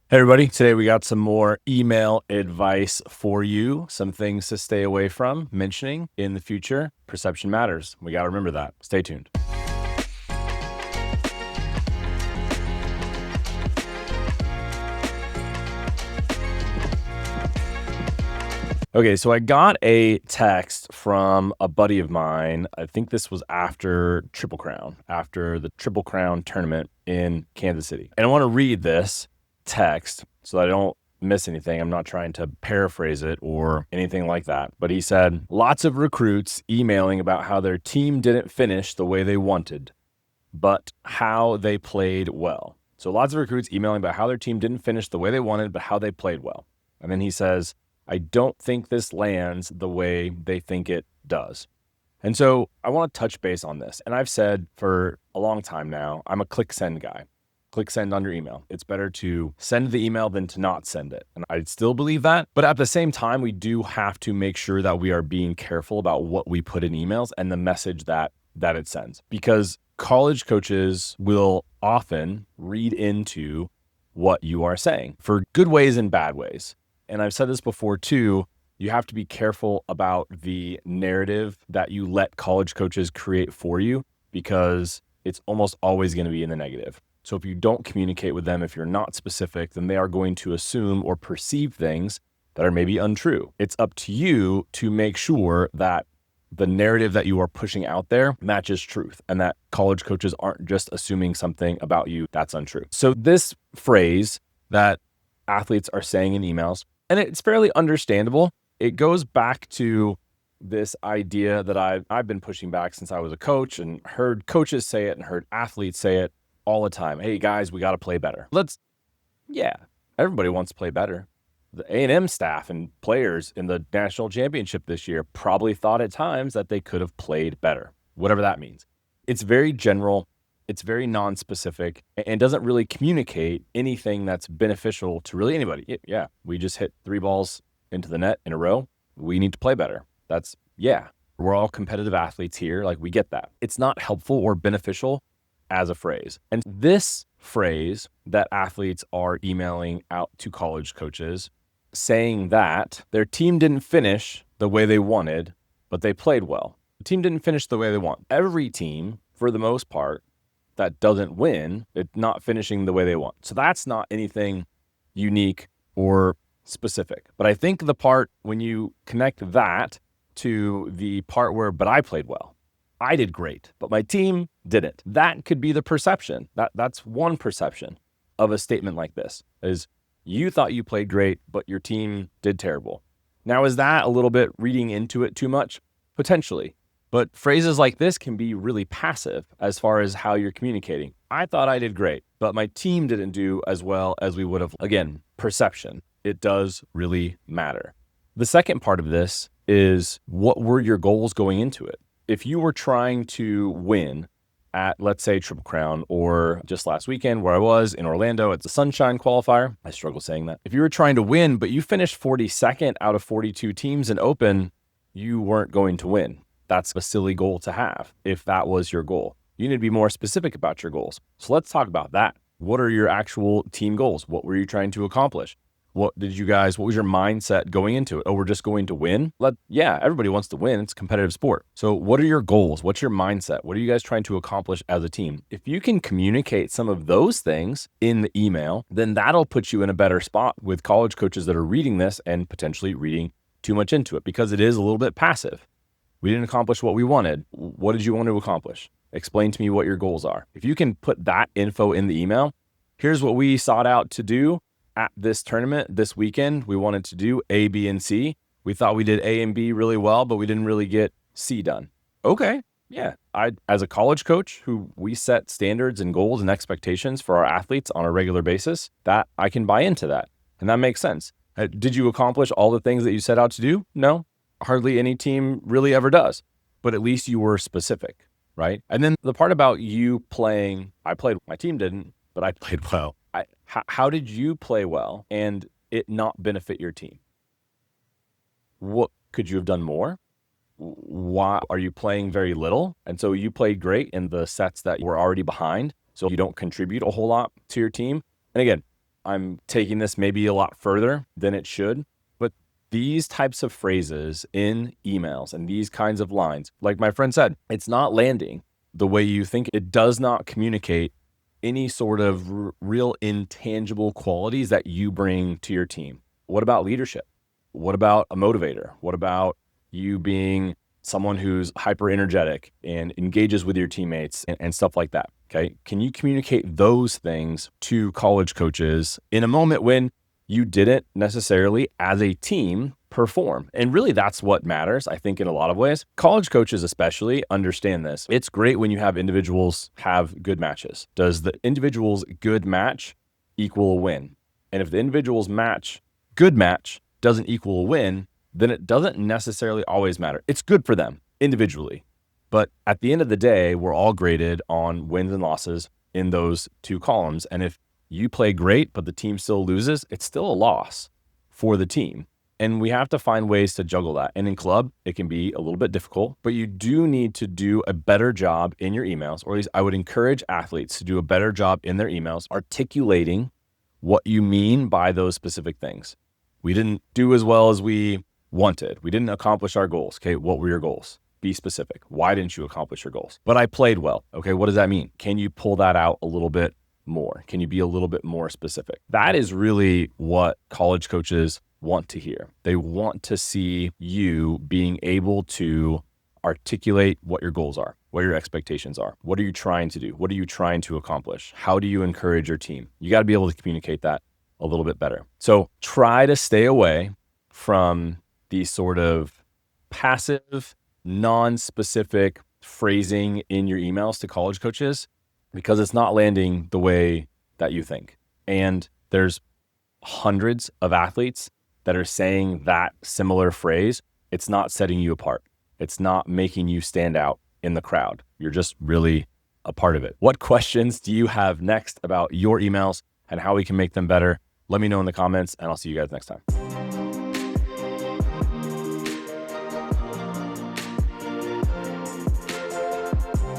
Hey everybody, today we got some more email advice for you, some things to stay away from mentioning in the future. Perception matters. We got to remember that. Stay tuned. Okay, so I got a text from a buddy of mine. I think this was after the Triple Crown tournament in Kansas City. And I want to read this text so that I don't miss anything. I'm not trying to paraphrase it or anything like that. But he said, lots of recruits emailing about how their team didn't finish the way they wanted, but how they played well. So lots of recruits emailing about how their team didn't finish the way they wanted, but how they played well. And then he says, I don't think this lands the way they think it does. And so I want to touch base on this. And I've said for a long time now, I'm a click send guy. Click send on your email. It's better to send the email than to not send it. And I still believe that. But at the same time, we do have to make sure that we are being careful about what we put in emails and the message that it sends. Because college coaches will often read into what you are saying for good ways and bad ways. And I've said this before too, you have to be careful about the narrative that you let college coaches create for you, because it's almost always going to be in the negative. So if you don't communicate with them, if you're not specific, then they are going to assume or perceive things that are maybe untrue. It's up to you to make sure that the narrative that you are pushing out there matches truth, and that college coaches aren't just assuming something about you that's untrue. So this phrase that athletes are saying in emails, and it's fairly understandable. It goes back to this idea that I've been pushing back since I was a coach, and heard coaches say it and heard athletes say it all the time. Hey guys, we got to play better. Everybody wants to play better. The A&M staff and players in the national championship this year probably thought at times that they could have played better, whatever that means. It's very general. It's very non-specific and doesn't really communicate anything that's beneficial to really anybody. Yeah, we just hit 3 balls into the net in a row. We need to play better. We're all competitive athletes here. Like, we get that. It's not helpful or beneficial as a phrase. And this phrase that athletes are emailing out to college coaches, saying that their team didn't finish the way they wanted, but they played well. The team didn't finish the way they want. Every team, for the most part, that doesn't win, it's not finishing the way they want. So that's not anything unique or specific. But I think the part when you connect that to the part where, but I played well, I did great, but my team didn't. That could be the perception. That's one perception of a statement like this, is you thought you played great, but your team did terrible. Now, is that a little bit reading into it too much? Potentially. But phrases like this can be really passive as far as how you're communicating. I thought I did great, but my team didn't do as well as we would have. Again, perception. It does really matter. The second part of this is, what were your goals going into it? If you were trying to win at, let's say, Triple Crown, or just last weekend where I was in Orlando at the Sunshine Qualifier, I struggle saying that. If you were trying to win, but you finished 42nd out of 42 teams in Open, you weren't going to win. That's a silly goal to have if that was your goal. You need to be more specific about your goals. So let's talk about that. What are your actual team goals? What were you trying to accomplish? What was your mindset going into it? Oh, we're just going to win? Everybody wants to win. It's a competitive sport. So what are your goals? What's your mindset? What are you guys trying to accomplish as a team? If you can communicate some of those things in the email, then that'll put you in a better spot with college coaches that are reading this and potentially reading too much into it, because it is a little bit passive. We didn't accomplish what we wanted. What did you want to accomplish? Explain to me what your goals are. If you can put that info in the email, here's what we sought out to do at this tournament this weekend. We wanted to do A, B, and C. We thought we did A and B really well, but we didn't really get C done. Okay, yeah. As a college coach who we set standards and goals and expectations for our athletes on a regular basis, that I can buy into that. And that makes sense. Did you accomplish all the things that you set out to do? No. Hardly any team really ever does, but at least you were specific, right? And then the part about you playing, my team didn't, but I played well. How did you play well and it not benefit your team? What could you have done more? Why are you playing very little? And so you played great in the sets that you were already behind, so you don't contribute a whole lot to your team. And again, I'm taking this maybe a lot further than it should, but these types of phrases in emails and these kinds of lines, like my friend said, it's not landing the way you think. It does not communicate any sort of real intangible qualities that you bring to your team. What about leadership? What about a motivator? What about you being someone who's hyper energetic and engages with your teammates and stuff like that? Okay. Can you communicate those things to college coaches in a moment when you didn't necessarily as a team perform? And really that's what matters, I think, in a lot of ways. College coaches especially understand this. It's great when you have individuals have good matches. Does the individual's good match equal a win? And if the individual's good match doesn't equal a win, then it doesn't necessarily always matter. It's good for them individually. But at the end of the day, we're all graded on wins and losses in those two columns. And if you play great, but the team still loses, it's still a loss for the team. And we have to find ways to juggle that. And in club, it can be a little bit difficult, but you do need to do a better job in your emails, or at least I would encourage athletes to do a better job in their emails, articulating what you mean by those specific things. We didn't do as well as we wanted. We didn't accomplish our goals. Okay, what were your goals? Be specific. Why didn't you accomplish your goals? But I played well. Okay, what does that mean? Can you pull that out a little bit more? Can you be a little bit more specific? That is really what college coaches want to hear. They want to see you being able to articulate what your goals are, what your expectations are. What are you trying to do? What are you trying to accomplish? How do you encourage your team? You got to be able to communicate that a little bit better. So try to stay away from these sort of passive, non-specific phrasing in your emails to college coaches, because it's not landing the way that you think. And there's hundreds of athletes that are saying that similar phrase. It's not setting you apart. It's not making you stand out in the crowd. You're just really a part of it. What questions do you have next about your emails and how we can make them better? Let me know in the comments, and I'll see you guys next time.